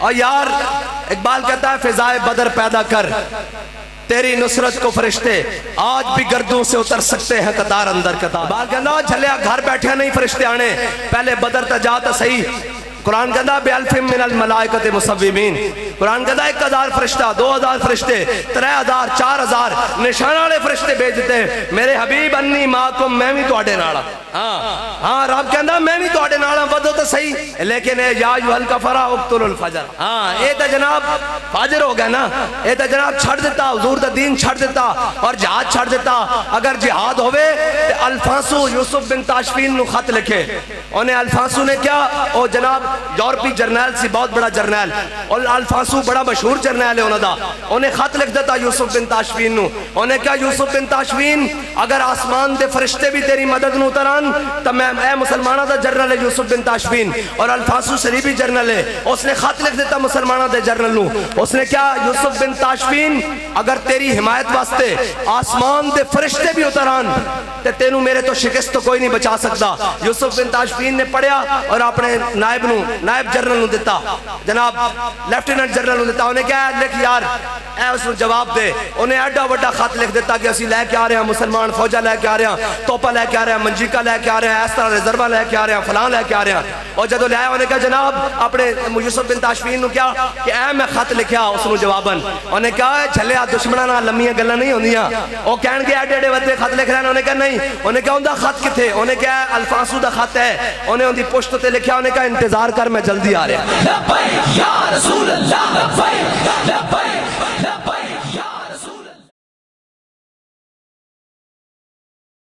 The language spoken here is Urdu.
اور یار اقبال کہتا ہے فضائے بدر پیدا کر تیری نصرت کو فرشتے آج بھی گردوں سے اتر سکتے ہیں قطار اندر قطار. اقبال کہتا جھلیا گھر بیٹھے نہیں فرشتے آنے پہلے بدر تا جاتا صحیح. قرآن کہتا بِأَلْفٍ مِّنَ الْمَلَائِكَةِ مُصَوِّمِينَ. قرآن کہتا 1000 فرشتہ 2000 فرشتے 3000 4000 نشان والے فرشتے بھیج دیتے ہیں. میرے حبیب انی معکم میں بھی تواڈے نال ہاں رب کہندا میں بھی تواڈے نال ودو تو صحیح لیکن اے یا ایھا الکفرہ اقتلوا الفجر. اے تے جناب فاجر ہو گیا نا. اے تے جناب چھڑ دیتا حضور دا دین چھڑ دیتا اور جہاد چھڑ دیتا. اگر جہاد ہوئے تے الفانسو یوسف بن تاشفین نو خط لکھے. انہیں الفانسو نے کیا او جناب یورپی جرنیل سی بہت بڑا جرنیل اور الفانسو بڑا مشہور جرنیل ہے انہوں دا. انہیں خط لکھ دیتا یوسف بن تاشفین نو. انہیں کیا یوسف بن تاشفین اگر آسمان دے فرشتے بھی تیری مدد نو اتران تو میں اے مسلمانہ دا جرنل ہے یوسف بن تاشفین اور الفانسو صلیبی جرنل ہے. اس نے خط لکھ دیتا مسلمانہ دے جرنل نو. اس نے کیا یوسف بن تاشفین اگر تیری حمایت واسطے آسمان دے فرشتے بھی اتران تے تینوں میرے تو شکست تو کوئی نہیں بچا سکتا. یوسف بن تاشفین نے پڑھیا اور اپنے نائب جرنل نو دیتا جناب لیفٹیننٹ جرنل نو دیتا. انہیں کیا لکھ یار اے اس نو جواب دے. انہیں ایڈا وڈا خط لکھ دیتا کہ اسی لے کے آ رہے ہیں مسلمان فوجہ لے کے آ رہے ہیں توپا لے کے آ رہے ہیں منجیکا لے کے آ رہے ہیں اس طرح ریزروہ لے کے آ رہے ہیں فلاں لے کے آ رہے ہیں. اور جدو لے آیا انہیں کہا جناب اپنے یوسف بن تاشفین نو کیا کہ اے میں خط لکھیا اس نو جواباً. انہیں کہا جھلیا دشمنہ نہ لمیاں گلہ نہیں ہوندیاں. وہ کہن گے ایڈے ایڈے وطے خط لکھ رہے ہیں. انہیں کہا نہیں. انہیں کہا اندہ خط کتھے. انہیں کہا الفانسو دا خط ہے. انہیں اندھی پشت تے لکھیا. انہیں کہا انتظار کر میں جلدی آ رہے ہیں.